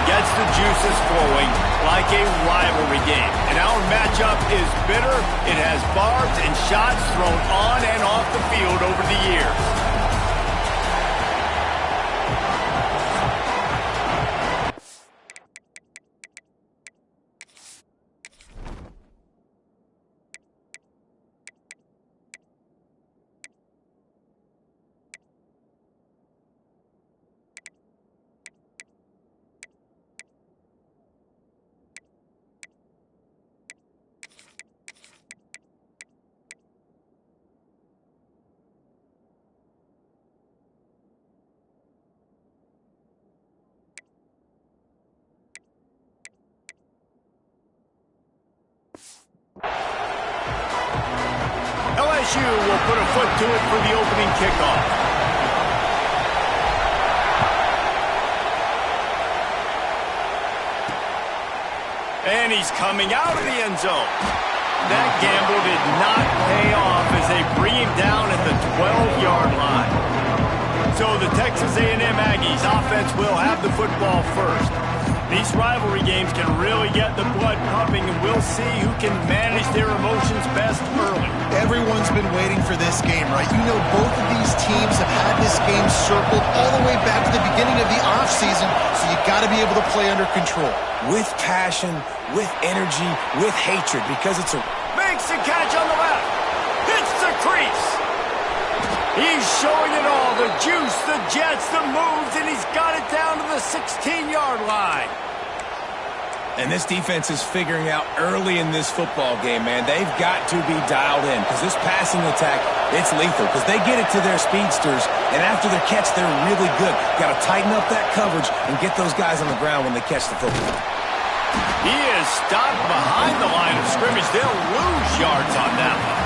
gets the juices flowing like a rivalry game. And our matchup is bitter. It has barbs and shots thrown on and off the field over the years. LSU will put a foot to it for the opening kickoff. And he's coming out of the end zone. That gamble did not pay off as they bring him down at the 12-yard line. So the Texas A&M Aggies offense will have the football first. These rivalry games can really get the blood pumping, and we'll see who can manage their emotions best early. Everyone's been waiting for this game, right? You know both of these teams have had this game circled all the way back to the beginning of the offseason, so you got to be able to play under control. With passion, with energy, with hatred, because it's a... Makes the catch on the left. Hits the crease. He's showing it all, the juice, the jets, the moves, and he's got it down to the 16-yard line. And this defense is figuring out early in this football game, man. They've got to be dialed in because this passing attack, it's lethal because they get it to their speedsters, and after their catch, they're really good. Got to tighten up that coverage and get those guys on the ground when they catch the football. He is stopped behind the line of scrimmage. They'll lose yards on that one.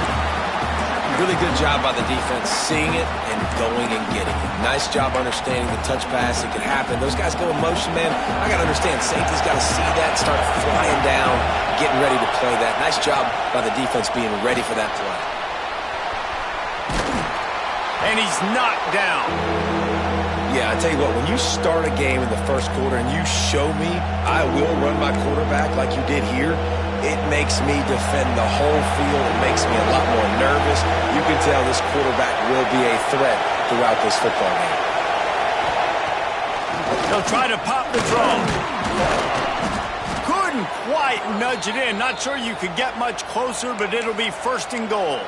Really good job by the defense, seeing it and going and getting it. Nice job understanding the touch pass. It can happen. Those guys go in motion, man. I got to understand, safety's got to see that, start flying down, getting ready to play that. Nice job by the defense being ready for that play. And he's knocked down. Yeah, I tell you what, when you start a game in the first quarter and you show me I will run my quarterback like you did here, it makes me defend the whole field. It makes me a lot more nervous. You can tell this quarterback will be a threat throughout this football game. He'll try to pop the draw. Couldn't quite nudge it in. Not sure you could get much closer, but it'll be first and goal.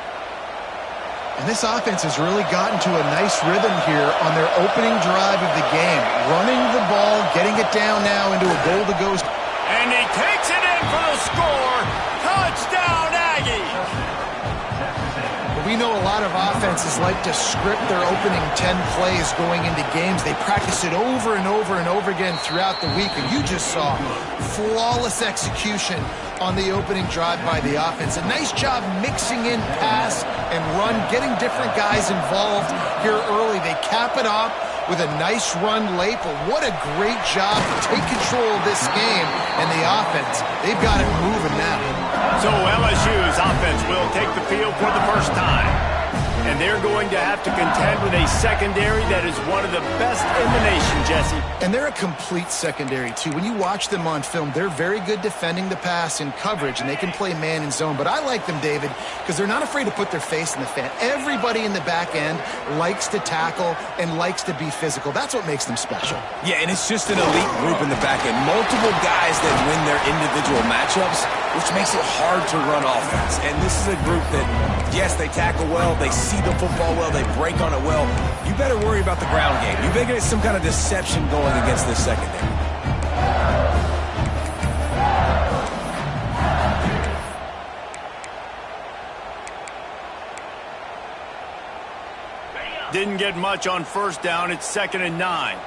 And this offense has really gotten to a nice rhythm here on their opening drive of the game. Running the ball, getting it down now into a goal-to-go. And he takes it in for the score. Touchdown, Aggies. We know a lot of offenses like to script their opening 10 plays going into games. They practice it over and over and over again throughout the week. And you just saw flawless execution on the opening drive by the offense. A nice job mixing in pass and run, getting different guys involved here early. They cap it off with a nice run late, but what a great job to take control of this game and the offense. They've got it moving now. So LSU's offense will take the field for the first time. And they're going to have to contend with a secondary that is one of the best in the nation, Jesse. And they're a complete secondary, too. When you watch them on film, they're very good defending the pass in coverage, and they can play man and zone. But I like them, David, because they're not afraid to put their face in the fan. Everybody in the back end likes to tackle and likes to be physical. That's what makes them special. Yeah, and it's just an elite group in the back end. Multiple guys that win their individual matchups, which makes it hard to run offense. And this is a group that, yes, they tackle well, they see the football well, they break on it well. You better worry about the ground game. You better get some kind of deception going against this secondary. Didn't get much on first down. It's 2nd and 9.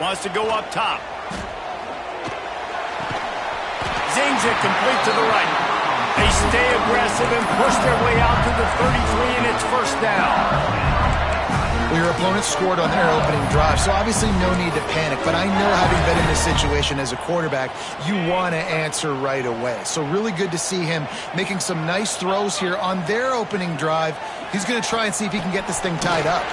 Wants to go up top. Zings it complete to the right. They stay aggressive and push their way out to the 33, and it's first down. Well, your opponent scored on their opening drive, so obviously no need to panic. But I know, having been in this situation as a quarterback, you want to answer right away. So really good to see him making some nice throws here on their opening drive. He's going to try and see if he can get this thing tied up.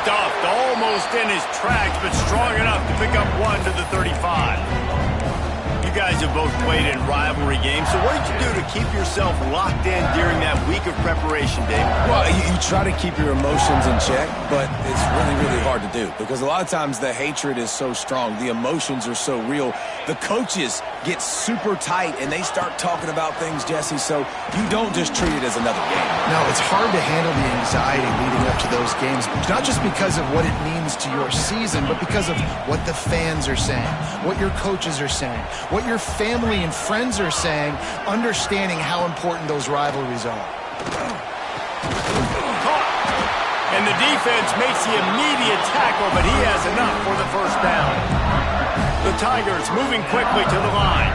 Stuffed almost in his tracks, but strong enough to pick up one to the 35. You guys have both played in rivalry games, so what did you do to keep yourself locked in during that week of preparation, Dave? Well, you try to keep your emotions in check, but it's really, really hard to do because a lot of times the hatred is so strong, the emotions are so real. The coaches get super tight, and they start talking about things, Jesse, so you don't just treat it as another game. No, it's hard to handle the anxiety leading up to those games, not just because of what it means to your season, but because of what the fans are saying, what your coaches are saying, what your family and friends are saying, understanding how important those rivalries are. And the defense makes the immediate tackle, but he has enough for the first down. The Tigers moving quickly to the line.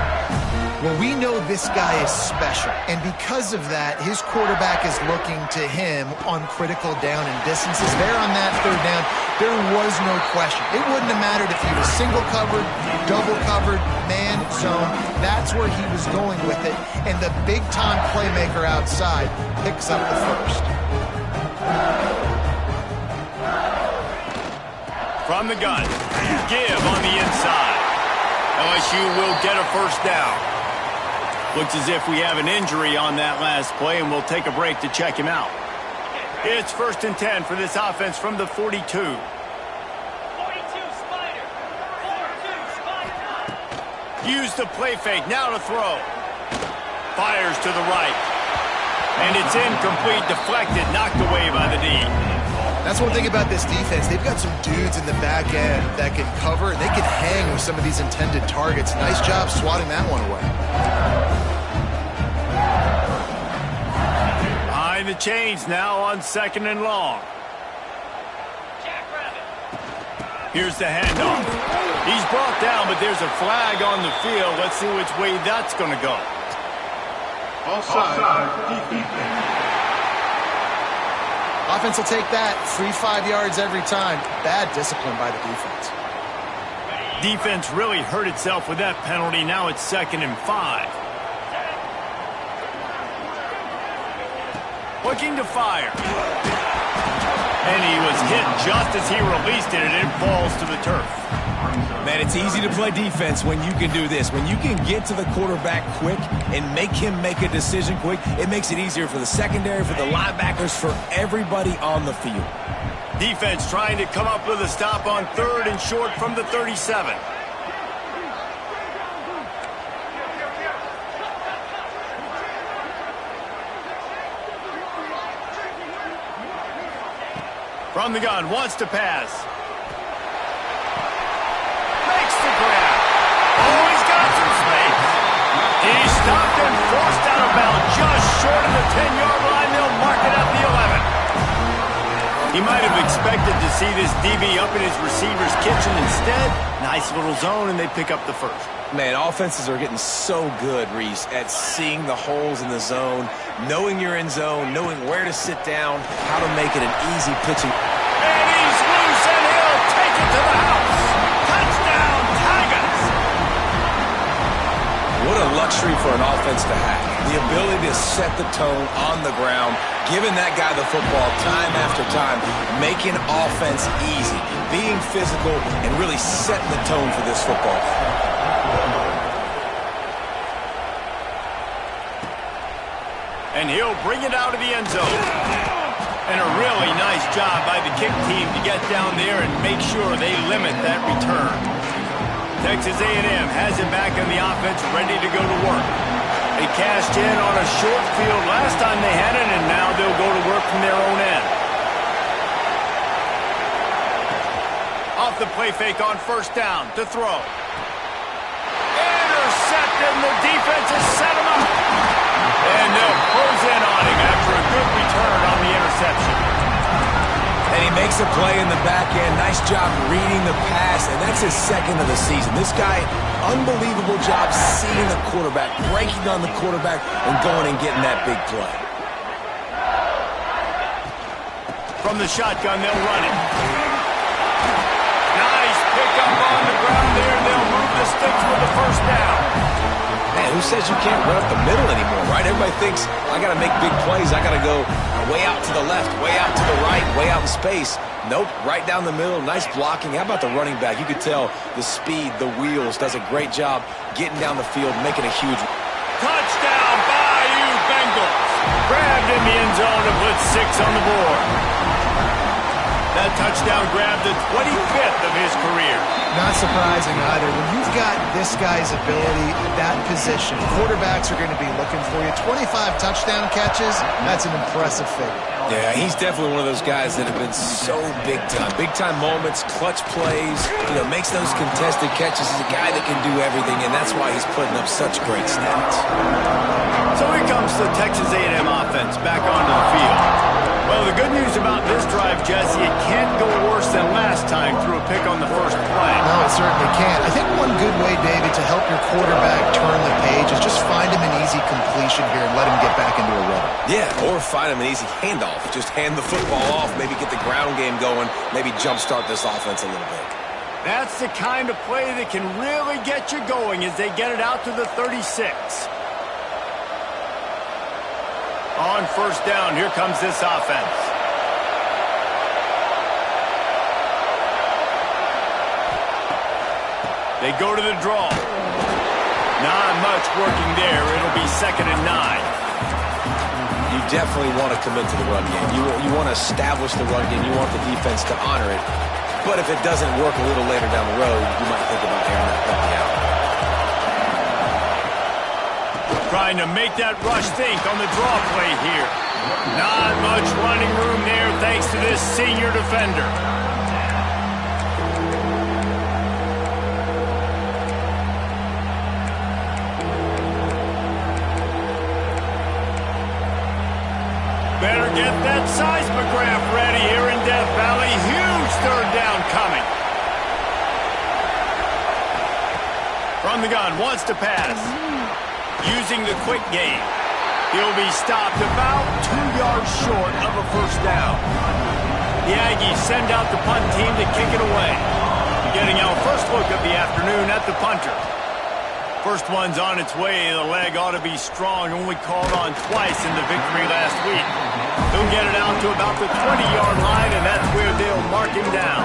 Well, we know this guy is special, and because of that, his quarterback is looking to him on critical down and distances. There on that third down, there was no question. It wouldn't have mattered if he was single covered, double covered, man zone. That's where he was going with it, and the big-time playmaker outside picks up the first. From the gun, give on the inside. LSU will get a first down. Looks as if we have an injury on that last play, and we'll take a break to check him out. It's 1st and 10 for this offense from the 42. 42 Spider. 42 Spider. Use the play fake, now to throw. Fires to the right. And it's incomplete, deflected, knocked away by the D. That's one thing about this defense. They've got some dudes in the back end that can cover. They can hang with some of these intended targets. Nice job swatting that one away. Behind the chains now on 2nd and long. Here's the handoff. He's brought down, but there's a flag on the field. Let's see which way that's going to go. Offside, defense. Offense will take that. Free 5 yards every time. Bad discipline by the defense. Defense really hurt itself with that penalty. Now it's 2nd and 5. Looking to fire. And he was hit just as he released it, and it falls to the turf. Man, it's easy to play defense when you can do this. When you can get to the quarterback quick and make him make a decision quick, it makes it easier for the secondary, for the linebackers, for everybody on the field. Defense trying to come up with a stop on 3rd and short from the 37. From the gun, wants to pass. Makes the grab. Oh, he's got some space. He's stopped and forced out of bounds just short of the 10-yard line. They'll mark it at the 11. He might have expected to see this DB up in his receiver's kitchen. Instead, nice little zone, and they pick up the first. Man, offenses are getting so good, Reese, at seeing the holes in the zone, knowing you're in zone, knowing where to sit down, how to make it an easy pitching. And he's loose, and he'll take it to the house. Touchdown, Tigers! What a luxury for an offense to have. The ability to set the tone on the ground, giving that guy the football time after time, making offense easy, being physical, and really setting the tone for this football. And he'll bring it out of the end zone. And a really nice job by the kick team to get down there and make sure they limit that return. Texas A&M has it back on the offense, ready to go to work. They cashed in on a short field last time they had it, and now they'll go to work from their own end. Off the play fake on 1st down to throw. Intercepted, and the defense has set him up. And they'll close in on him after a good return on the interception. And he makes a play in the back end. Nice job reading the pass, and that's his 2nd of the season. This guy, unbelievable job seeing the quarterback, breaking on the quarterback, and going and getting that big play. From the shotgun, they'll run it. Nice pickup on the ground there. They'll move the sticks with the first down. Man, who says you can't run up the middle anymore, right? Everybody thinks, I got to make big plays. I got to go way out to the left, way out to the right, way out in space. Nope, right down the middle, nice blocking. How about the running back? You could tell the speed, the wheels, does a great job getting down the field, making a huge... Touchdown, Bayou Bengals. Grabbed in the end zone to put 6 on the board. That touchdown grabbed the 25th of his career. Not surprising either. When you've got this guy's ability at that position, quarterbacks are going to be looking for you. 25 touchdown catches, that's an impressive figure. Yeah, he's definitely one of those guys that have been so big time. Big time moments, clutch plays, makes those contested catches. He's a guy that can do everything, and that's why he's putting up such great stats. So here comes the Texas A&M offense back onto the field. Well, the good news about this drive, Jesse, it can't go worse than last time through a pick on the first play. No, it certainly can't. I think one good way, David, to help your quarterback turn the page is just find him an easy completion here and let him get back into a rhythm. Yeah, or find him an easy handoff. Just hand the football off, maybe get the ground game going, maybe jumpstart this offense a little bit. That's the kind of play that can really get you going as they get it out to the 36. On first down, here comes this offense. They go to the draw. Not much working there. It'll be 2nd and 9. You definitely want to commit to the run game. You want to establish the run game. You want the defense to honor it. But if it doesn't work a little later down the road, you might think about airing that puppy out. Trying to make that rush think on the draw play here. Not much running room there thanks to this senior defender. Better get that seismograph ready here in Death Valley. Huge 3rd down coming. From the gun, wants to pass. Using the quick game. He'll be stopped about 2 yards short of a first down. The Aggies send out the punt team to kick it away. Getting our first look of the afternoon at the punter. First one's on its way. The leg ought to be strong. Only called on twice in the victory last week. He'll get it out to about the 20-yard line, and that's where they'll mark him down.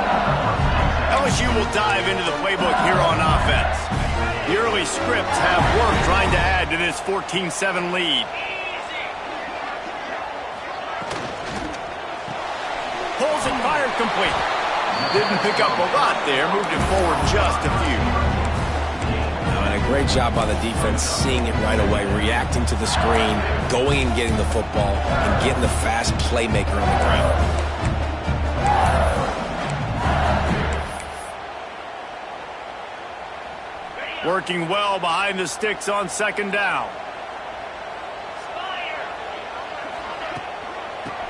LSU will dive into the playbook here on offense. The early scripts have work trying to add to this 14-7 lead. Pulls and fired complete. Didn't pick up a lot there. Moved it forward just a few. And a great job by the defense seeing it right away, reacting to the screen, going and getting the football, and getting the fast playmaker on the ground. Working well behind the sticks on 2nd down.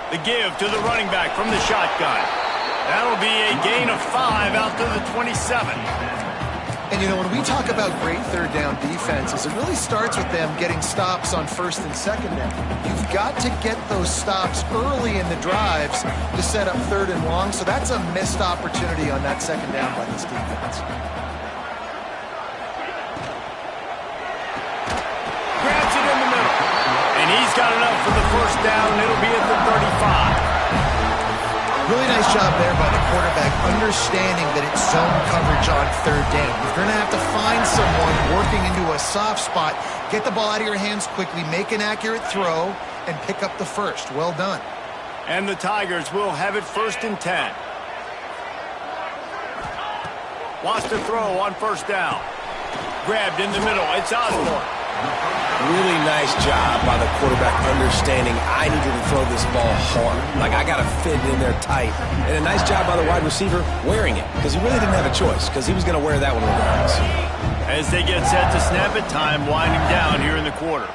The give to the running back from the shotgun. That'll be a gain of 5 out to the 27. And, when we talk about great 3rd down defenses, it really starts with them getting stops on 1st and 2nd down. You've got to get those stops early in the drives to set up 3rd and long, so that's a missed opportunity on that 2nd down by this defense. Grabs it in the middle. And he's got enough for the first down. It'll be at the 35. Really nice job there by the quarterback, understanding that it's zone coverage on 3rd down. You're going to have to find someone working into a soft spot, get the ball out of your hands quickly, make an accurate throw, and pick up the first. Well done. And the Tigers will have it 1st and 10. Wants to throw on 1st down. Grabbed in the middle. It's Osborne. Really nice job by the quarterback understanding I needed to throw this ball hard. Like, I got to fit it in there tight. And a nice job by the wide receiver wearing it, because he really didn't have a choice, because he was going to wear that one regardless. As they get set to snap it, time winding down here in the quarter.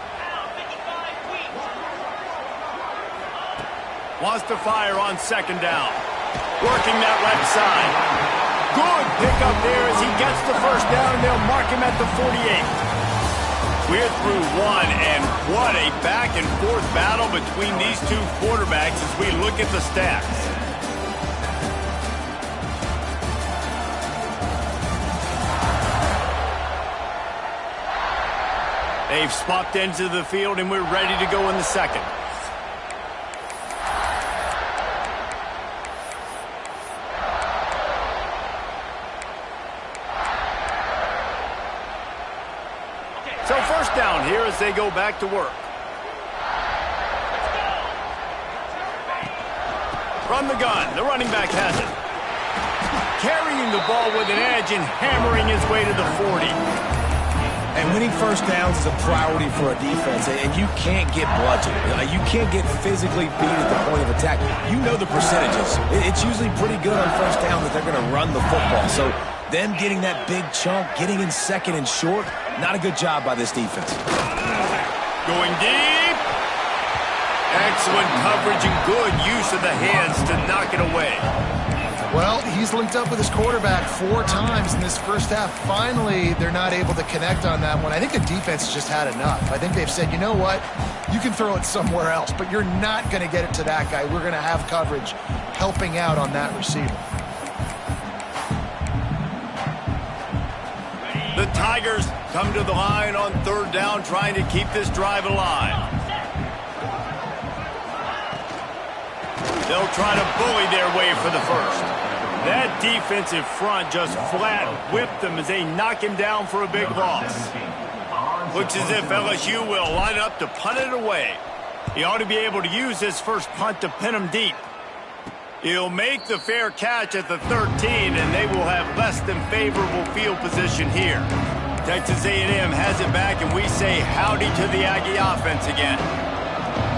Wants to fire on 2nd down. Working that left side. Good pickup there as he gets the first down, and they'll mark him at the 48. We're through one, and what a back-and-forth battle between these two quarterbacks as we look at the stats. They've swapped ends of the field, and we're ready to go in the 2nd. So first down here as they go back to work. From the gun, the running back has it. Carrying the ball with an edge and hammering his way to the 40. And winning first downs is a priority for a defense, and you can't get bludgeoned. You can't get physically beat at the point of attack. You know the percentages. It's usually pretty good on first down that they're going to run the football. So them getting that big chunk, getting in second and short, not a good job by this defense. Going deep. Excellent coverage and good use of the hands to knock it away. Well, he's linked up with his quarterback 4 times in this first half. Finally, they're not able to connect on that one. I think the defense has just had enough. I think they've said, you know what? You can throw it somewhere else, but you're not going to get it to that guy. We're going to have coverage helping out on that receiver. The Tigers come to the line on third down, trying to keep this drive alive. They'll try to bully their way for the first. That defensive front just flat whipped them as they knock him down for a big loss. Looks as if LSU will line up to punt it away. He ought to be able to use his first punt to pin him deep. He'll make the fair catch at the 13, and they will have less than favorable field position here. Texas A&M has it back, and we say howdy to the Aggie offense again.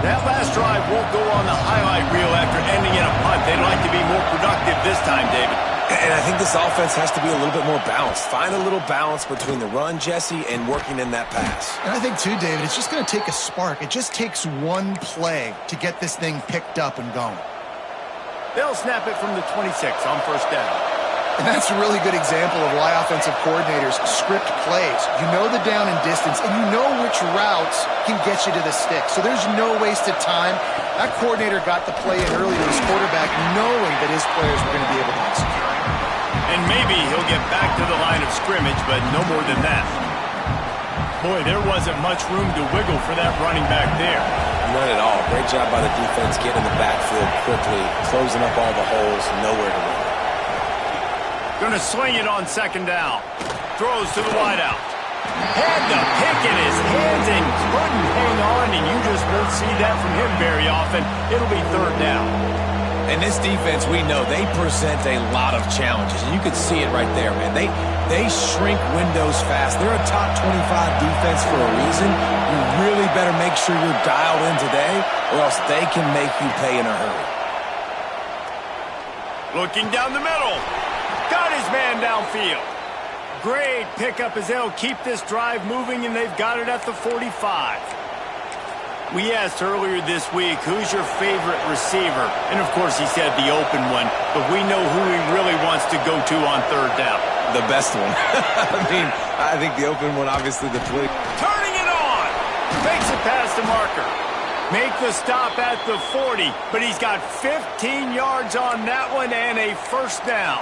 That last drive won't go on the highlight reel after ending in a punt. They'd like to be more productive this time, David. And I think this offense has to be a little bit more balanced. Find a little balance between the run, Jesse, and working in that pass. And I think, too, David, it's just going to take a spark. It just takes one play to get this thing picked up and going. They'll snap it from the 26 on first down. And that's a really good example of why offensive coordinators script plays. You know the down and distance, and you know which routes can get you to the stick. So there's no wasted time. That coordinator got the play in early to his quarterback, knowing that his players were going to be able to execute. And maybe he'll get back to the line of scrimmage, but no more than that. Boy, there wasn't much room to wiggle for that running back there. None at all. Great job by the defense getting in the backfield quickly, closing up all the holes, nowhere to run. Going to sling it on second down. Throws to the wideout. Had the pick in his hands and couldn't hang on, and you just won't see that from him very often. It'll be third down. And this defense, we know, they present a lot of challenges, and you can see it right there, man. They shrink windows fast. They're a top 25 defense for a reason. You really better make sure you're dialed in today, or else they can make you pay in a hurry. Looking down the middle. Got his man downfield. Great pickup as they'll keep this drive moving, and they've got it at the 45. We asked earlier this week, who's your favorite receiver? And, of course, he said the open one, but we know who he really wants to go to on third down. The best one. I think the open one, obviously, the play. Turning it on. Makes it past the marker. Make the stop at the 40, but he's got 15 yards on that one and a first down.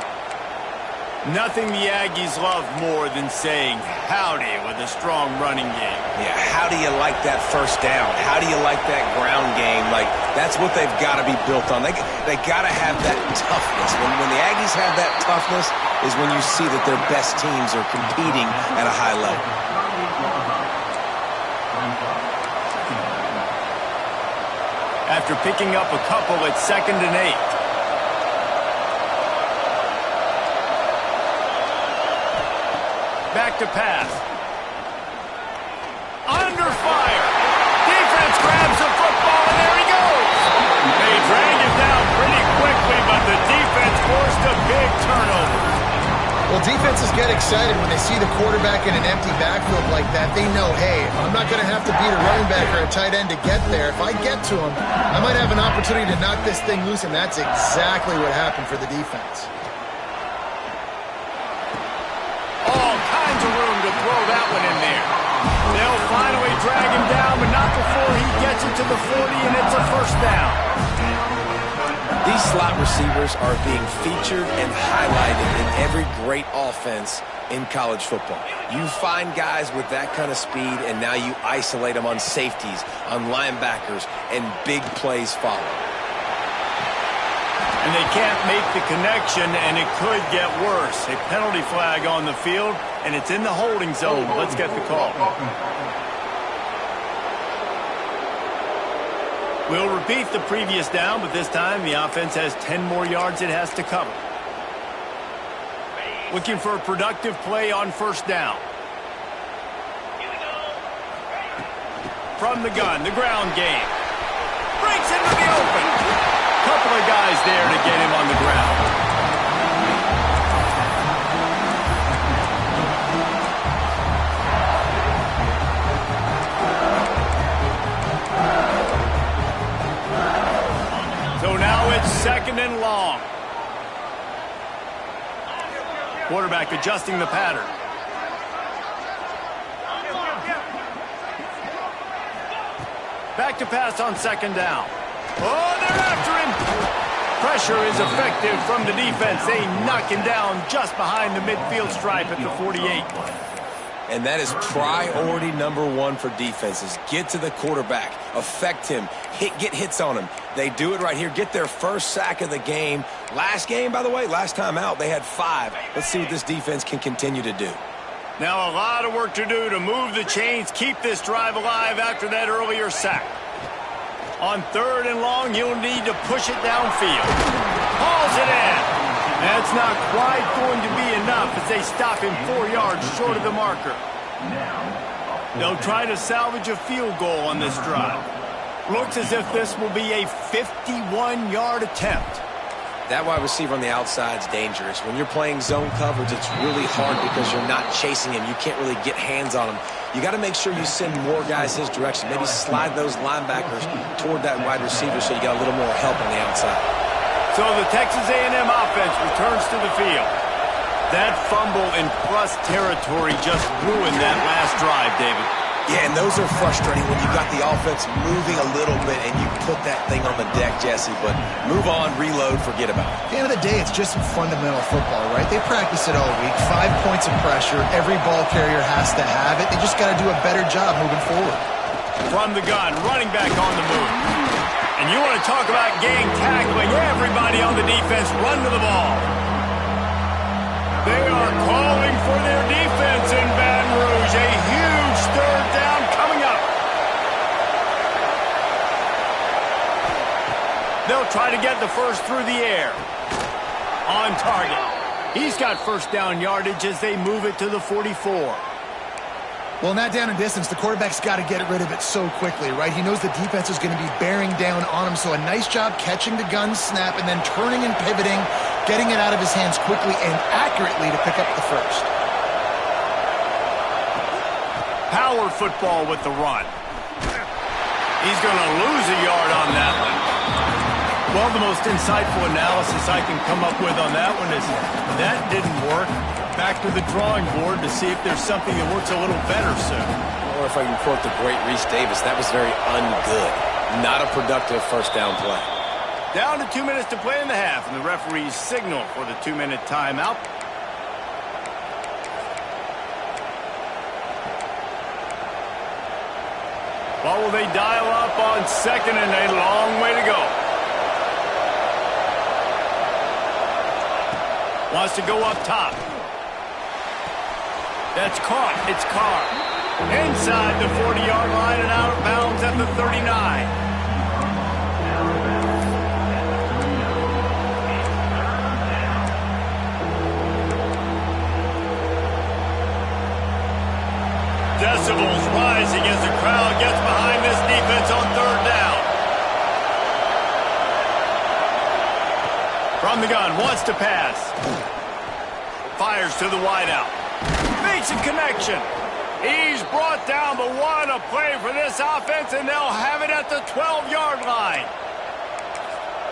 Nothing the Aggies love more than saying howdy with a strong running game. Yeah, how do you like that first down? How do you like that ground game? Like, that's what they've got to be built on. They got to have that toughness. When the Aggies have that toughness is when you see that their best teams are competing at a high level. After picking up a couple, it's 2nd and 8. Back to pass. Under fire. Defense grabs the football, and there he goes. They drag him down pretty quickly, but the defense forced a big turnover. Well, defenses get excited when they see the quarterback in an empty backfield like that. They know, hey, I'm not going to have to beat a running back or a tight end to get there. If I get to him, I might have an opportunity to knock this thing loose, and that's exactly what happened for the defense. All kinds of room to throw that one in there. They'll finally drag him down, but not before he gets it to the 40, and it's a first down. These slot receivers are being featured and highlighted in every great offense in college football. You find guys with that kind of speed, and now you isolate them on safeties, on linebackers, and big plays follow. And they can't make the connection, and it could get worse. A penalty flag on the field, and it's in the holding zone. Let's get the call. We'll repeat the previous down, but this time the offense has 10 more yards it has to cover. Looking for a productive play on first down. From the gun, the ground game. Breaks into the open. Couple of guys there to get him on the ground. So now it's second and long. Quarterback adjusting the pattern. Back to pass on second down. Oh, they're after him. Pressure is effective from the defense. They knock him down just behind the midfield stripe at the 48. And that is priority number one for defenses. Get to the quarterback. Affect him. Get hits on him. They do it right here. Get their first sack of the game. Last game, by the way, last time out, they had 5. Let's see what this defense can continue to do. Now a lot of work to do to move the chains, keep this drive alive after that earlier sack. On third and long, he'll need to push it downfield. Hauls it in. That's not quite going to be enough as they stop him 4 yards short of the marker. They'll try to salvage a field goal on this drive. Looks as if this will be a 51-yard attempt. That wide receiver on the outside is dangerous. When you're playing zone coverage, it's really hard because you're not chasing him. You can't really get hands on him. You got to make sure you send more guys his direction. Maybe slide those linebackers toward that wide receiver so you got a little more help on the outside. So the Texas A&M offense returns to the field. That fumble in plus territory just ruined that last drive, David. Yeah, and those are frustrating when you got the offense moving a little bit and you put that thing on the deck, Jesse. But move on, reload, forget about it. At the end of the day, it's just some fundamental football, right? They practice it all week. 5 points of pressure. Every ball carrier has to have it. They just got to do a better job moving forward. From the gun, running back on the move. And you want to talk about gang tackling. Everybody on the defense run to the ball. They are calling for their defense in Baton Rouge. A huge third down coming up. They'll try to get the first through the air. On target. He's got first down yardage as they move it to the 44. Well, in that down and distance, the quarterback's got to get rid of it so quickly, right? He knows the defense is going to be bearing down on him, so a nice job catching the gun snap and then turning and pivoting, getting it out of his hands quickly and accurately to pick up the first. Power football with the run. He's going to lose a yard on that one. Well, the most insightful analysis I can come up with on that one is that didn't work. Back to the drawing board to see if there's something that works a little better soon. Or if I can quote the great Reese Davis, that was very ungood. Not a productive first down play. Down to 2 minutes to play in the half, and the referees signal for the 2-minute timeout. What will they dial up on second and a long way to go? Wants to go up top. That's caught. It's Carr. Inside the 40-yard line and out of bounds at the 39. Decibels rising as the crowd gets behind this defense on third down. From the gun, wants to pass. Fires to the wideout. Makes a connection. He's brought down, but what a play for this offense, and they'll have it at the 12-yard line.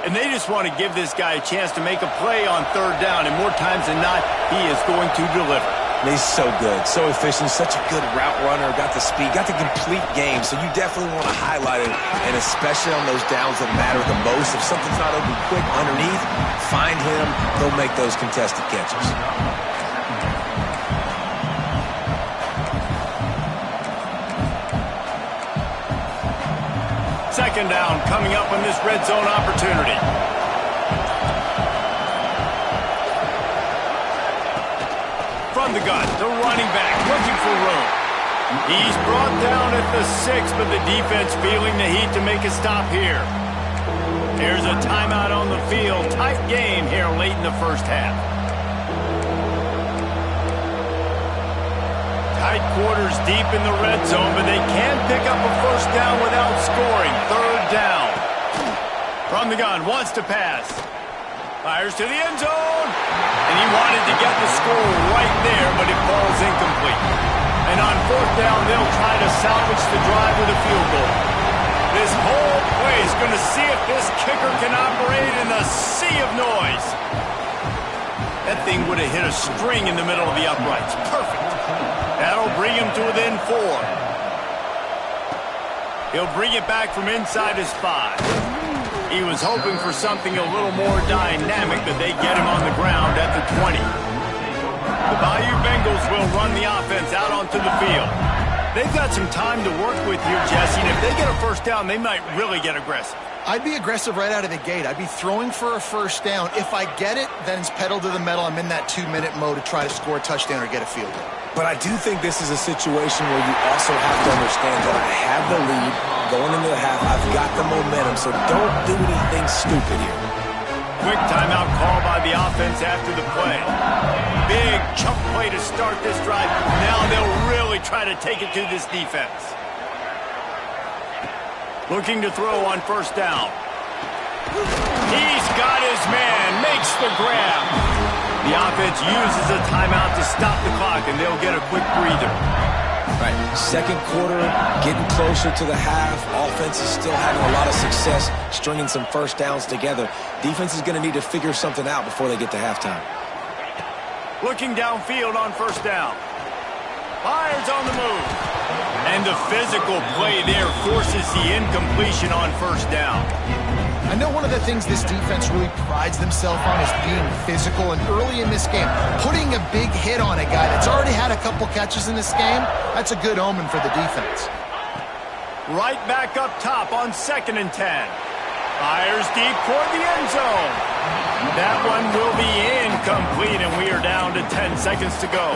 And they just want to give this guy a chance to make a play on third down, and more times than not, he is going to deliver. He's so good, so efficient, such a good route runner, got the speed, got the complete game, so you definitely want to highlight it, and especially on those downs that matter the most. If something's not open quick underneath, find him, he'll make those contested catches. Second down coming up on this red zone opportunity. From the gun, the running back looking for room. He's brought down at the 6, but the defense feeling the heat to make a stop here. There's a timeout on the field. Tight game here late in the first half. Tight quarters deep in the red zone, but they can't pick up a first down without scoring. Third down. From the gun, wants to pass. Fires to the end zone. And he wanted to get the score right there, but it falls incomplete. And on fourth down, they'll try to salvage the drive with a field goal. This whole play is going to see if this kicker can operate in the sea of noise. That thing would have hit a string in the middle of the uprights. Perfect. That'll bring him to within 4. He'll bring it back from inside his 5. He was hoping for something a little more dynamic, but they get him on the ground at the 20. The Bayou Bengals will run the offense out onto the field. They've got some time to work with here, Jesse, and if they get a first down, they might really get aggressive. I'd be aggressive right out of the gate. I'd be throwing for a first down. If I get it, then it's pedal to the metal. I'm in that 2-minute mode to try to score a touchdown or get a field goal. But I do think this is a situation where you also have to understand that I have the lead going into the half. I've got the momentum, so don't do anything stupid here. Quick timeout call by the offense after the play. Big chunk play to start this drive. Now they'll really try to take it to this defense. Looking to throw on first down. He's got his man, makes the grab. The offense uses a timeout to stop the clock, and they'll get a quick breather. Right, second quarter, getting closer to the half. Offense is still having a lot of success stringing some first downs together. Defense is going to need to figure something out before they get to halftime. Looking downfield on first down. Fires on the move. And the physical play there forces the incompletion on first down. I know one of the things this defense really prides themselves on is being physical, and early in this game, putting a big hit on a guy that's already had a couple catches in this game, that's a good omen for the defense. Right back up top on 2nd and 10. Fires deep toward the end zone. That one will be incomplete, and we are down to 10 seconds to go.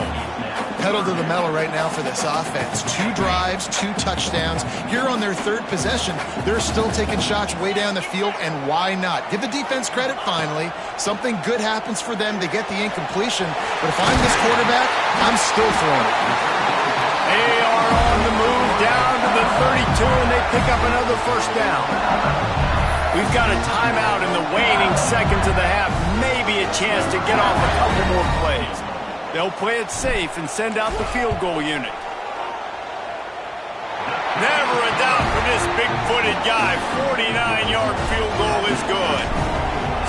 Pedal to the metal right now for this offense. 2 drives, 2 touchdowns. Here on their 3rd possession, they're still taking shots way down the field, and why not? Give the defense credit finally. Something good happens for them. They get the incompletion, but if I'm this quarterback, I'm still throwing it. They are on the move down to the 32, and they pick up another first down. We've got a timeout in the waning seconds of the half. Maybe a chance to get off a couple more plays. They'll play it safe and send out the field goal unit. Never a doubt for this big-footed guy. 49-yard field goal is good.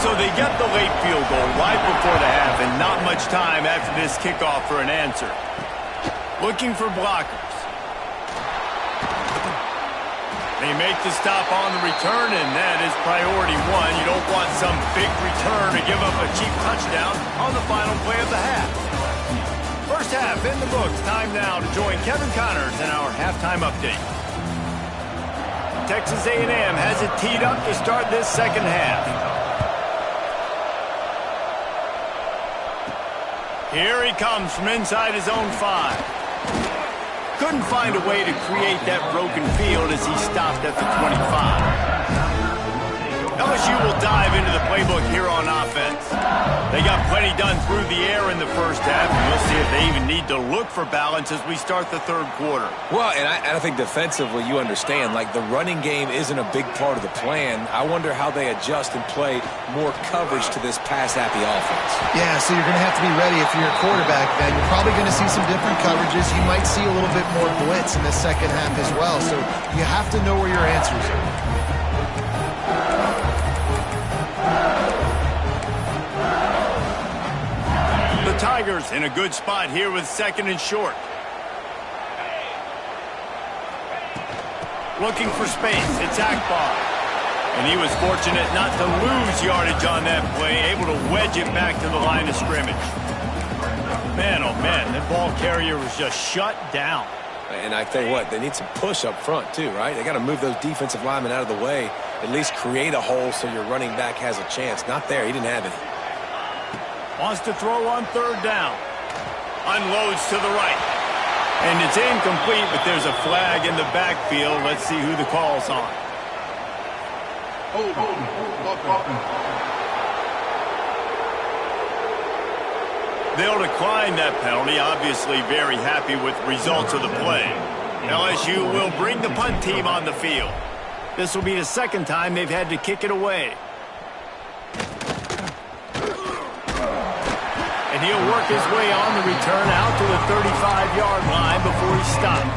So they get the late field goal right before the half, and not much time after this kickoff for an answer. Looking for blockers. They make the stop on the return, and that is priority 1. You don't want some big return to give up a cheap touchdown on the final play of the half. First half in the books. Time now to join Kevin Connors in our halftime update. Texas A&M has it teed up to start this second half. Here he comes from inside his own 5. Couldn't find a way to create that broken field as he stopped at the 25. LSU will dive into the playbook here on offense. They got plenty done through the air in the first half, and we'll see if they even need to look for balance as we start the 3rd quarter. Well, and I think defensively, you understand, like the running game isn't a big part of the plan. I wonder how they adjust and play more coverage to this pass-happy offense. Yeah, so you're going to have to be ready if you're a quarterback, then. You're probably going to see some different coverages. You might see a little bit more blitz in the second half as well, so you have to know where your answers are. The Tigers in a good spot here with 2nd and short. Looking for space. It's Akbar. And he was fortunate not to lose yardage on that play, able to wedge it back to the line of scrimmage. Man, oh man, that ball carrier was just shut down. And I tell you what, they need some push up front too, right? They got to move those defensive linemen out of the way, at least create a hole so your running back has a chance. Not there. He didn't have any. Wants to throw on 3rd down. Unloads to the right. And it's incomplete, but there's a flag in the backfield. Let's see who the call's on. They'll decline that penalty, obviously very happy with the results of the play. LSU will bring the punt team on the field. This will be the second time they've had to kick it away. And he'll work his way on the return out to the 35-yard line before he stopped.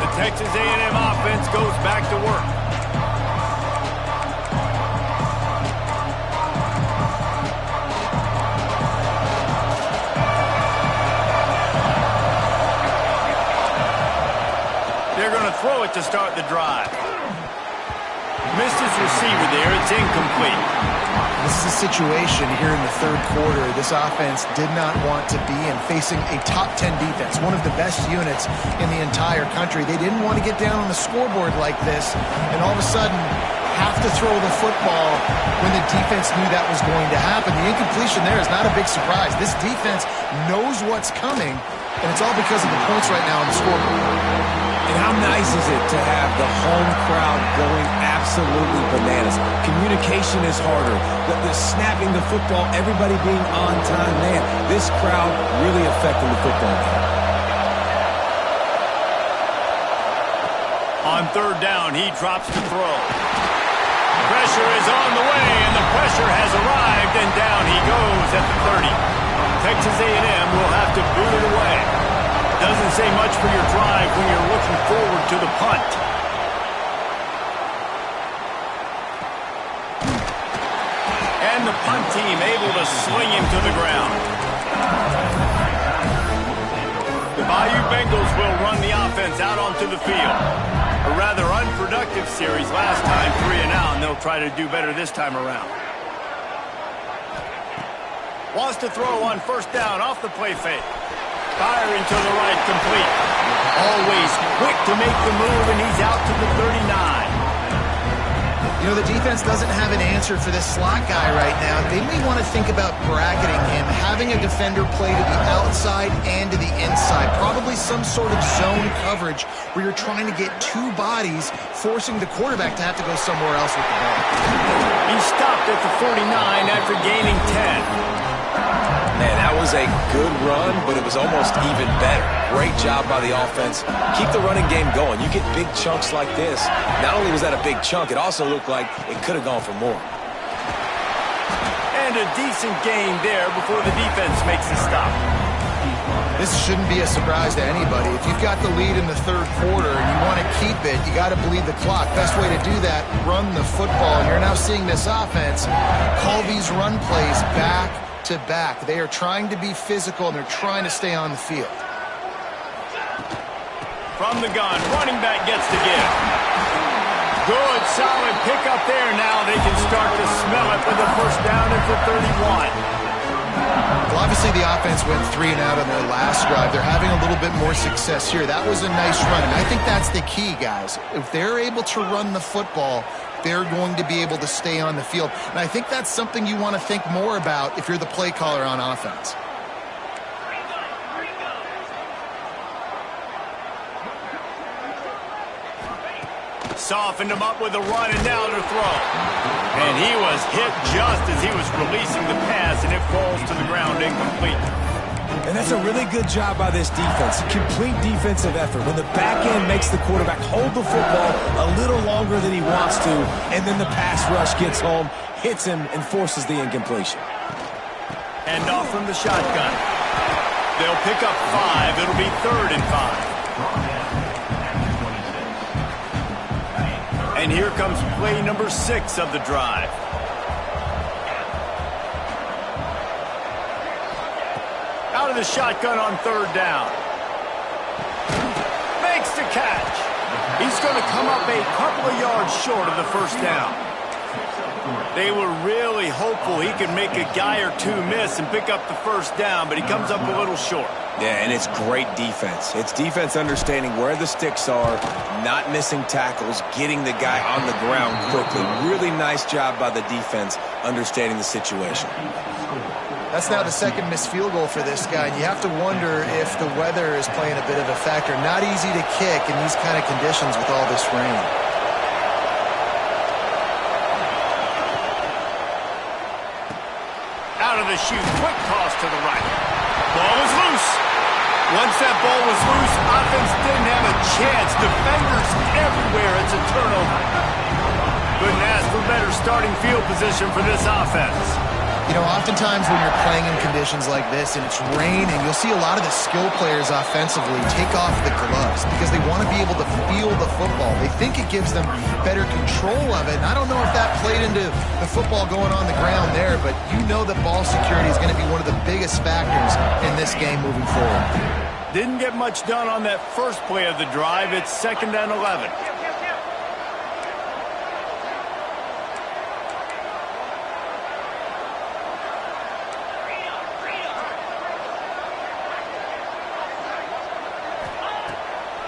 The Texas A&M offense goes back to work. They're going to throw it to start the drive. Missed his receiver there. It's incomplete. This is a situation here in the third quarter this offense did not want to be in, facing a top 10 defense, one of the best units in the entire country. They didn't want to get down on the scoreboard like this and all of a sudden have to throw the football when the defense knew that was going to happen. The incompletion there is not a big surprise. This defense knows what's coming, and it's all because of the points right now on the scoreboard. And how nice is it to have the home crowd going absolutely bananas? Communication is harder. The snapping the football, everybody being on time. Man, this crowd really affecting the football game. On third down, he drops to throw. Pressure is on the way, and the pressure has arrived, and down he goes at the 30. Texas A&M will have to boot it away. Doesn't say much for your drive when you're looking forward to the punt. And the punt team able to sling him to the ground. The Bayou Bengals will run the offense out onto the field. A rather unproductive series last time, 3 and out, and they'll try to do better this time around. Wants to throw on first down off the play fake. Firing to the right, complete. Always quick to make the move, and he's out to the 39. You know, the defense doesn't have an answer for this slot guy right now. They may want to think about bracketing him, having a defender play to the outside and to the inside. Probably some sort of zone coverage where you're trying to get two bodies, forcing the quarterback to have to go somewhere else with the ball. He stopped at the 49 after gaining 10. Man, that was a good run, but it was almost even better. Great job by the offense. Keep the running game going. You get big chunks like this. Not only was that a big chunk, it also looked like it could have gone for more. And a decent gain there before the defense makes a stop. This shouldn't be a surprise to anybody. If you've got the lead in the third quarter and you want to keep it, you got to bleed the clock. Best way to do that, run the football. And you're now seeing this offense call these run plays back to back. They are trying to be physical, and they're trying to stay on the field. From the gun, running back gets the give. Good, solid pickup there. Now they can start to smell it with the first down at the 31. Well, obviously the offense went 3 and out on their last drive. They're having a little bit more success here. That was a nice run, and I think that's the key, guys. If they're able to run the football, they're going to be able to stay on the field. And I think that's something you want to think more about if you're the play caller on offense. Softened him up with a run, and now to throw. And he was hit just as he was releasing the pass, and it falls to the ground incomplete. And that's a really good job by this defense. Complete defensive effort. When the back end makes the quarterback hold the football a little longer than he wants to, and then the pass rush gets home, hits him, and forces the incompletion. And off from the shotgun. They'll pick up 5. It'll be 3rd and 5. And here comes play number 6 of the drive. Out of the shotgun on 3rd down. Makes the catch. He's going to come up a couple of yards short of the first down. They were really hopeful he could make a guy or two miss and pick up the first down, but he comes up a little short. Yeah, and it's great defense. It's defense understanding where the sticks are, not missing tackles, getting the guy on the ground quickly. Really nice job by the defense understanding the situation. That's now the second missed field goal for this guy. And you have to wonder if the weather is playing a bit of a factor. Not easy to kick in these kind of conditions with all this rain. Out of the chute, quick toss to the right. Ball is loose. Once that ball was loose, offense didn't have a chance. Defenders everywhere. It's a turnover. Couldn't ask for better starting field position for this offense. You know, oftentimes when you're playing in conditions like this and it's raining, you'll see a lot of the skill players offensively take off the gloves because they want to be able to feel the football. They think it gives them better control of it. And I don't know if that played into the football going on the ground there, but you know that ball security is going to be one of the biggest factors in this game moving forward. Didn't get much done on that first play of the drive. It's 2nd and 11.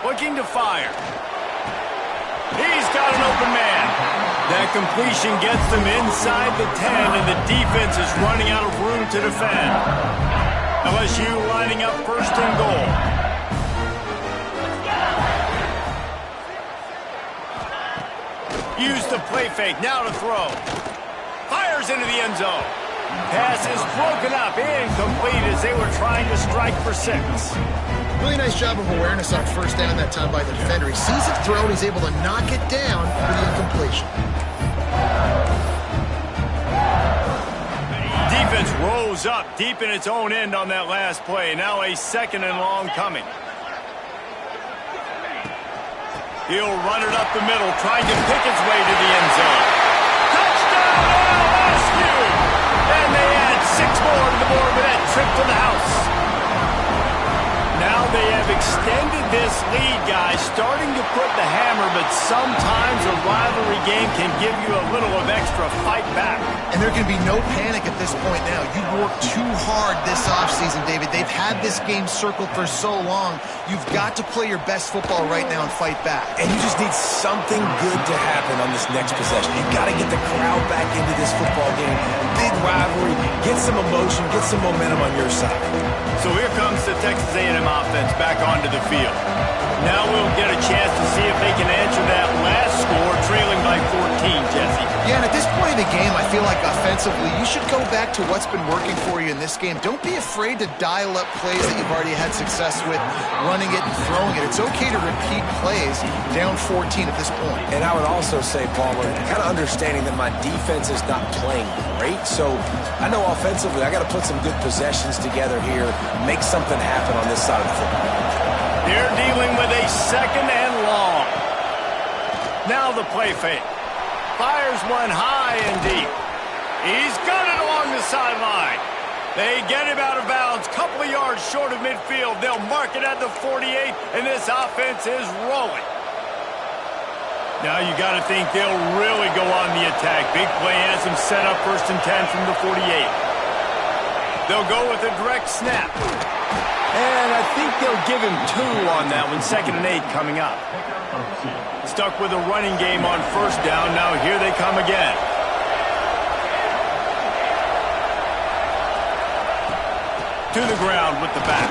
Looking to fire. He's got an open man. That completion gets them inside the 10, and the defense is running out of room to defend. LSU lining up 1st and goal. Use the play fake, now to throw. Fires into the end zone. Pass is broken up, incomplete as they were trying to strike for 6. Really nice job of awareness on 1st down that time by the defender. He sees it thrown, he's able to knock it down for the incompletion. Defense rose up deep in its own end on that last play. Now a 2nd and long coming. He'll run it up the middle, trying to pick its way to the end zone. Touchdown LSU! And they add 6 more to the board with that trip to the house. Now they have extended this lead, guys, starting to put the hammer, but sometimes a rivalry game can give you a little of extra fight back. And there can be no panic at this point now. You've worked too hard this offseason, David. They've had this game circled for so long. You've got to play your best football right now and fight back. And you just need something good to happen on this next possession. You've got to get the crowd back into this football game. Big rivalry. Get some emotion. Get some momentum on your side. So here comes the Texas A&M offense back onto the field. Now we'll get a chance to see if they can answer that last score, trailing by 14, Jesse. Yeah, and at this point in the game, I feel like offensively, you should go back to what's been working for you in this game. Don't be afraid to dial up plays that you've already had success with, running it and throwing it. It's okay to repeat plays down 14 at this point. And I would also say, Palmer, kind of understanding that my defense is not playing great, so I know offensively I got to put some good possessions together here, make something happen on this side of the football. They're dealing with a 2nd and long. Now the play fake. Fires one high and deep. He's got it along the sideline. They get him out of bounds, couple of yards short of midfield. They'll mark it at the 48, and this offense is rolling. Now you got to think they'll really go on the attack. Big play has them set up 1st and 10 from the 48. They'll go with a direct snap. And I think they'll give him 2 on that one. 2nd and 8 coming up. Stuck with a running game on 1st down. Now here they come again. To the ground with the back.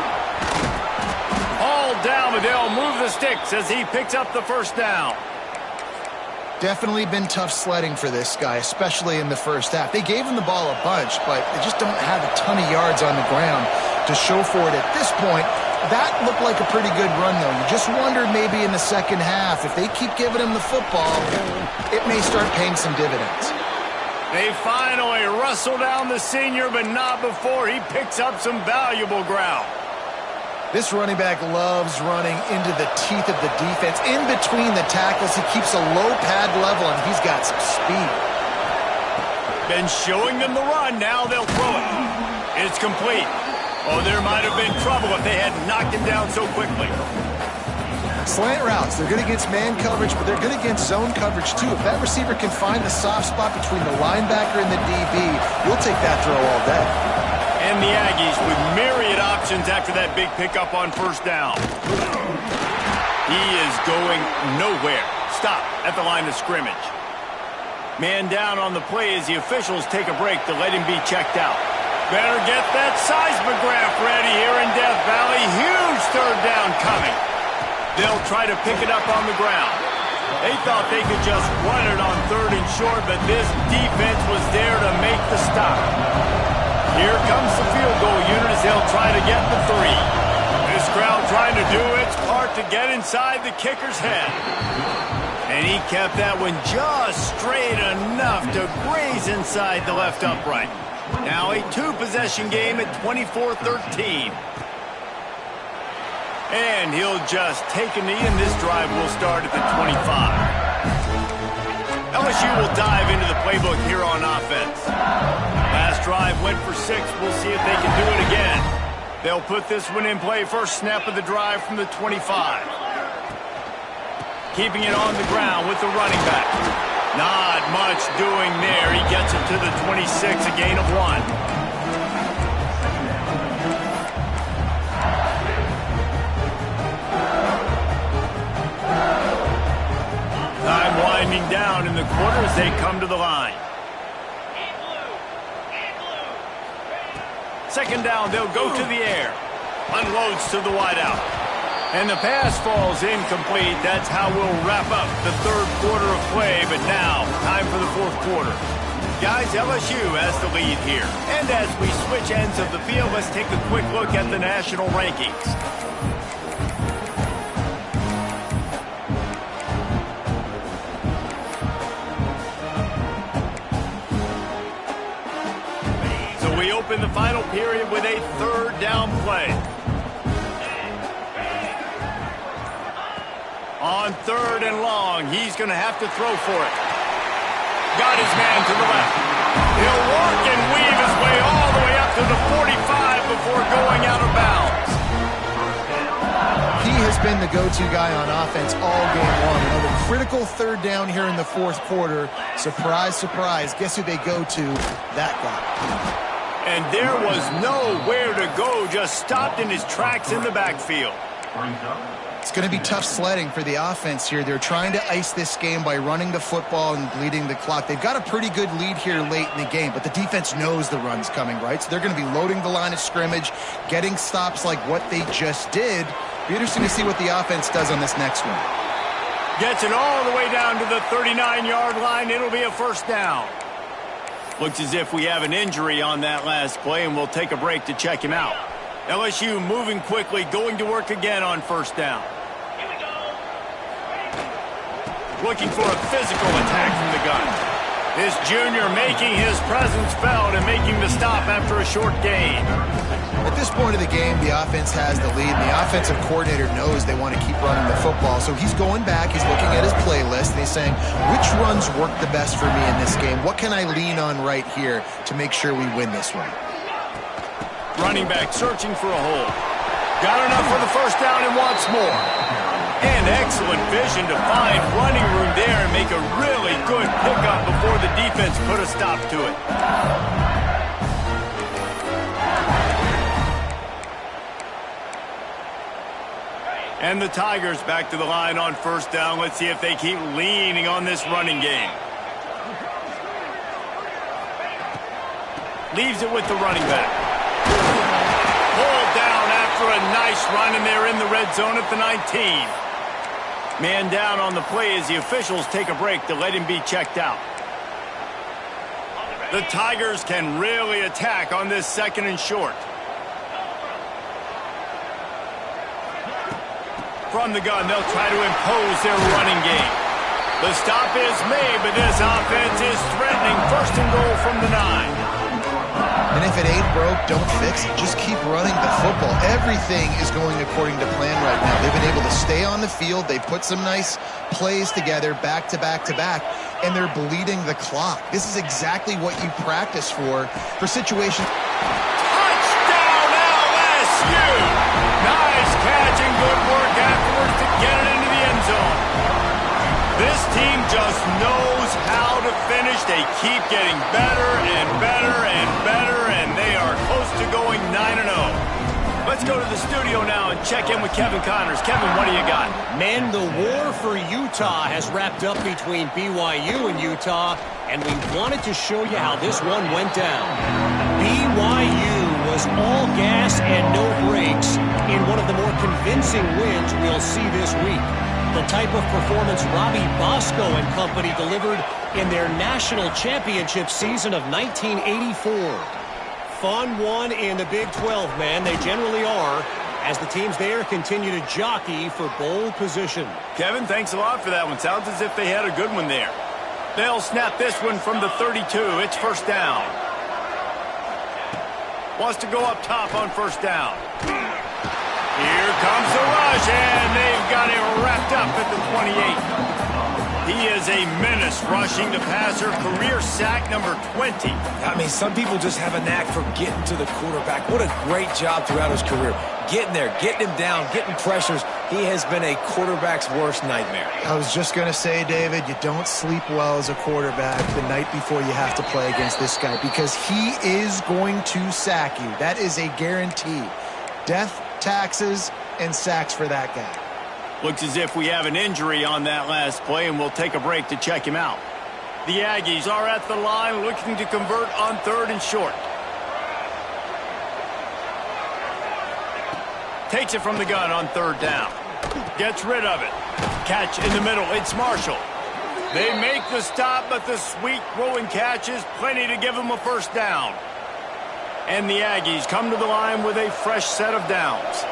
All down, but they'll move the sticks as he picks up the 1st down. Definitely been tough sledding for this guy, especially in the 1st half. They gave him the ball a bunch, but they just don't have a ton of yards on the ground to show for it at this point. That looked like a pretty good run, though. You just wondered maybe in the 2nd half, if they keep giving him the football, it may start paying some dividends. They finally wrestle down the senior, but not before he picks up some valuable ground. This running back loves running into the teeth of the defense. In between the tackles, he keeps a low pad level, and he's got some speed. Been showing them the run. Now they'll throw it. It's complete. Oh, there might have been trouble if they had knocked him down so quickly. Slant routes, they're good against man coverage, but they're good against zone coverage too. If that receiver can find the soft spot between the linebacker and the DB, you'll take that throw all day. And the Aggies with myriad options after that big pickup on 1st down. He is going nowhere. Stop at the line of scrimmage. Man down on the play as the officials take a break to let him be checked out. Better get that seismograph ready here in Death Valley. Huge third down coming. They'll try to pick it up on the ground. They thought they could just run it on 3rd and short, but this defense was there to make the stop. Here comes the field goal unit as they'll try to get the 3. This crowd trying to do its part to get inside the kicker's head. And he kept that one just straight enough to graze inside the left upright. Now a 2-possession game at 24-13. And he'll just take a knee, and this drive will start at the 25. LSU will dive into the playbook here on offense. Last drive went for 6. We'll see if they can do it again. They'll put this one in play. First snap of the drive from the 25. Keeping it on the ground with the running back. Not much doing there. He gets it to the 26, a gain of 1. Time winding down in the quarter as they come to the line. Second down, they'll go to the air. Unloads to the wideout. And the pass falls incomplete. That's how we'll wrap up the 3rd quarter of play. But now, time for the 4th quarter. Guys, LSU has the lead here. And as we switch ends of the field, let's take a quick look at the national rankings. We open the final period with a 3rd down play. On 3rd and long, he's going to have to throw for it. Got his man to the left. He'll walk and weave his way all the way up to the 45 before going out of bounds. He has been the go-to guy on offense all game long. You know, the critical 3rd down here in the 4th quarter. Surprise, surprise. Guess who they go to? That guy. And there was nowhere to go, just stopped in his tracks in the backfield. It's going to be tough sledding for the offense here. They're trying to ice this game by running the football and bleeding the clock. They've got a pretty good lead here late in the game, but the defense knows the run's coming, right? So they're going to be loading the line of scrimmage, getting stops like what they just did. Be interesting to see what the offense does on this next one. Gets it all the way down to the 39-yard line. It'll be a 1st down. Looks as if we have an injury on that last play, and we'll take a break to check him out. LSU moving quickly, going to work again on 1st down. Here we go. Looking for a physical attack from the gun. This junior making his presence felt and making the stop after a short gain. At this point of the game, the offense has the lead, and the offensive coordinator knows they want to keep running the football. So he's going back, he's looking at his playlist, and he's saying, which runs work the best for me in this game? What can I lean on right here to make sure we win this one? Running back searching for a hole. Got enough for the 1st down and wants more. And excellent vision to find running room there and make a really good pickup before the defense put a stop to it. And the Tigers back to the line on 1st down. Let's see if they keep leaning on this running game. Leaves it with the running back. Pulled down after a nice run, and they're in the red zone at the 19. Man down on the play as the officials take a break to let him be checked out. The Tigers can really attack on this 2nd and short. From the gun, they'll try to impose their running game. The stop is made, but this offense is threatening. 1st and goal from the 9. And if it ain't broke, don't fix it. Just keep running the football. Everything is going according to plan right now. They've been able to stay on the field. They put some nice plays together back to back to back, and they're bleeding the clock. This is exactly what you practice for situations. Touchdown, LSU! Nice catch and good work afterwards to get it into the end zone. This team just knows how to finish. They keep getting better and better and better, and they are close to going 9-0. Let's go to the studio now and check in with Kevin Connors. Kevin, what do you got? Men, the war for Utah has wrapped up between BYU and Utah, and we wanted to show you how this one went down. BYU was all gas and no brakes in one of the more convincing wins we'll see this week. The type of performance Robbie Bosco and company delivered in their national championship season of 1984. Fun one in the Big 12, man. They generally are, as the teams there continue to jockey for bowl position. Kevin, thanks a lot for that one. Sounds as if they had a good one there. They'll snap this one from the 32. It's first down. Wants to go up top on first down. Here comes the rush, and they've got him wrapped up at the 28. He is a menace rushing the passer. Career sack number 20. I mean, some people just have a knack for getting to the quarterback. What a great job throughout his career. Getting there, getting him down, getting pressures. He has been a quarterback's worst nightmare. I was just going to say, David, you don't sleep well as a quarterback the night before you have to play against this guy because he is going to sack you. That is a guarantee. Death, taxes, and sacks for that guy. Looks as if we have an injury on that last play, and we'll take a break to check him out. The Aggies are at the line looking to convert on third and short. Takes it from the gun on third down. Gets rid of it. Catch in the middle. It's Marshall. They make the stop, but the sweet throw and catch is plenty to give them a first down. And the Aggies come to the line with a fresh set of downs.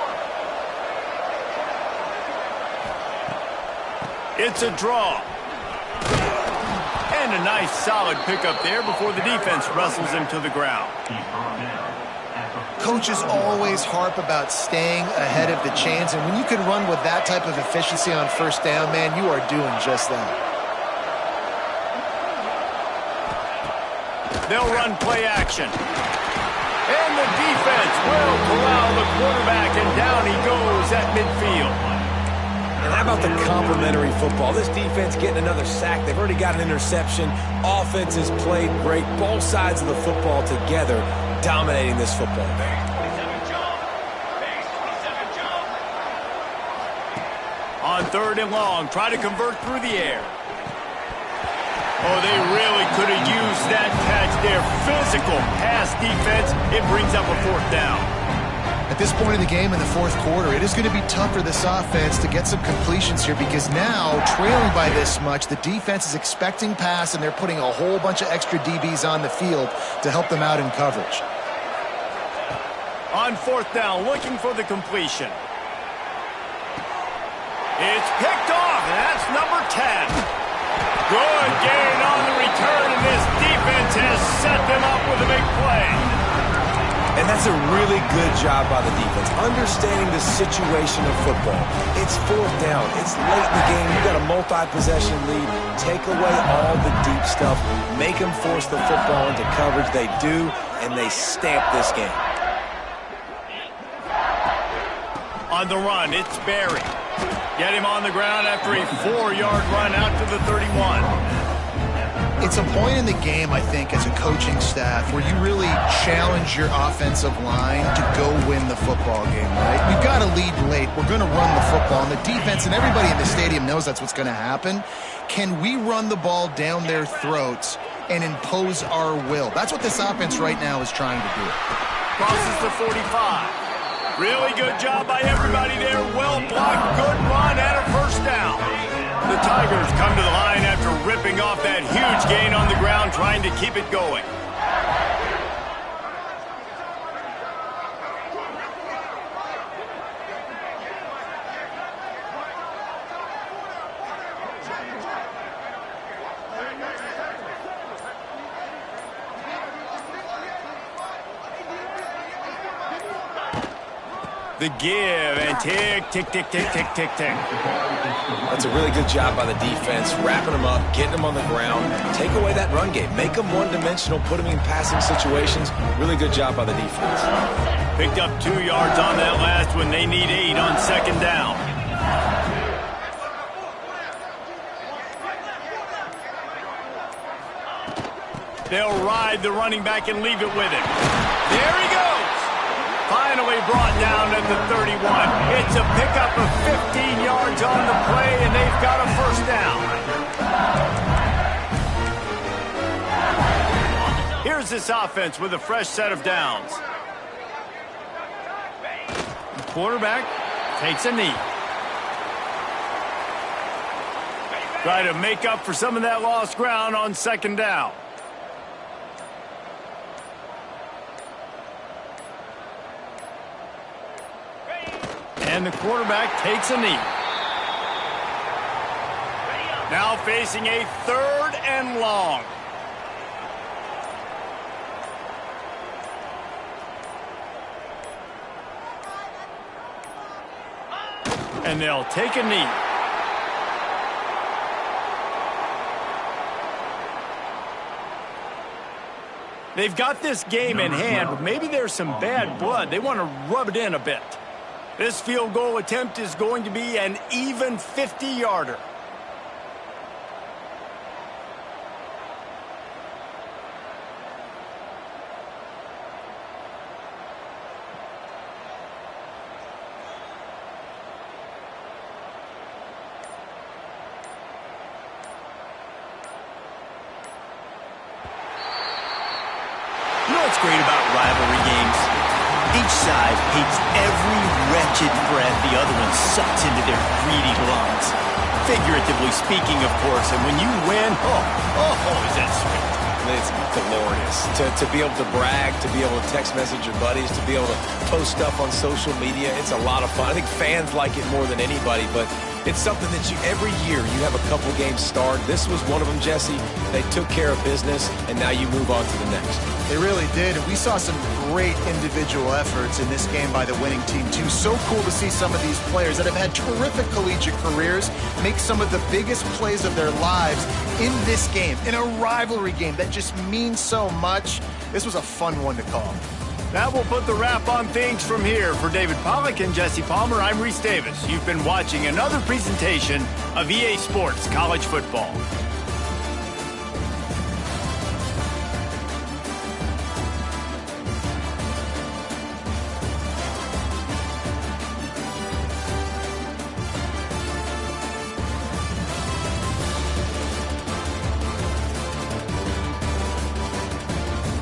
It's a draw. And a nice solid pickup there before the defense wrestles him to the ground. Coaches always harp about staying ahead of the chains, and when you can run with that type of efficiency on first down, man, you are doing just that. They'll run play action. And the defense will corral the quarterback, and down he goes at midfield. And how about the complementary football? This defense getting another sack. They've already got an interception. Offense has played great. Both sides of the football together dominating this football game. On third and long, try to convert through the air. Oh, they really could have used that catch there. Physical pass defense. It brings up a fourth down. At this point in the game in the fourth quarter, it is going to be tough for this offense to get some completions here because now, trailing by this much, the defense is expecting pass and they're putting a whole bunch of extra DBs on the field to help them out in coverage. On fourth down, looking for the completion. It's picked off, and that's number 10. Good gain on the return, and this defense has set them up with a big play. And that's a really good job by the defense, understanding the situation of football. It's fourth down. It's late in the game. You've got a multi-possession lead. Take away all the deep stuff. Make them force the football into coverage. They do, and they stamp this game. On the run, it's Barry. Get him on the ground after a 4-yard run out to the 31. It's a point in the game, I think, as a coaching staff where you really challenge your offensive line to go win the football game, right? We've got to lead late. We're going to run the football. And the defense and everybody in the stadium knows that's what's going to happen. Can we run the ball down their throats and impose our will? That's what this offense right now is trying to do. Crosses the 45. Really good job by everybody there. Well blocked, good run, and a first down. The Tigers come to the line after ripping off that huge gain on the ground, trying to keep it going. The give and tick, tick, tick, tick, tick, tick, tick. That's a really good job by the defense, wrapping them up, getting them on the ground. Take away that run game. Make them one-dimensional, put them in passing situations. Really good job by the defense. Picked up 2 yards on that last one. They need 8 on second down. They'll ride the running back and leave it with him. There he goes. Finally brought down at the 31. It's a pickup of 15 yards on the play, and they've got a first down. Here's this offense with a fresh set of downs. The quarterback takes a knee. Try to make up for some of that lost ground on second down. And the quarterback takes a knee. Now facing a 3rd and long. And they'll take a knee. They've got this game in hand, but maybe there's some bad blood. They want to rub it in a bit. This field goal attempt is going to be an even 50-yarder. You know what's great about rivalry games? Each side hates every wretched breath the other one sucks into their greedy lungs. Figuratively speaking, of course, and when you win, oh, is that sweet. It's glorious. To be able to brag, to be able to text message your buddies, to be able to post stuff on social media, it's a lot of fun. I think fans like it more than anybody, but it's something that every year you have a couple games start. This was one of them, Jesse. They took care of business, and now you move on to the next. They really did, and we saw some great individual efforts in this game by the winning team, too. So cool to see some of these players that have had terrific collegiate careers make some of the biggest plays of their lives in this game, in a rivalry game that just means so much. This was a fun one to call. That will put the wrap on things from here. For David Pollack and Jesse Palmer, I'm Reese Davis. You've been watching another presentation of EA Sports College Football.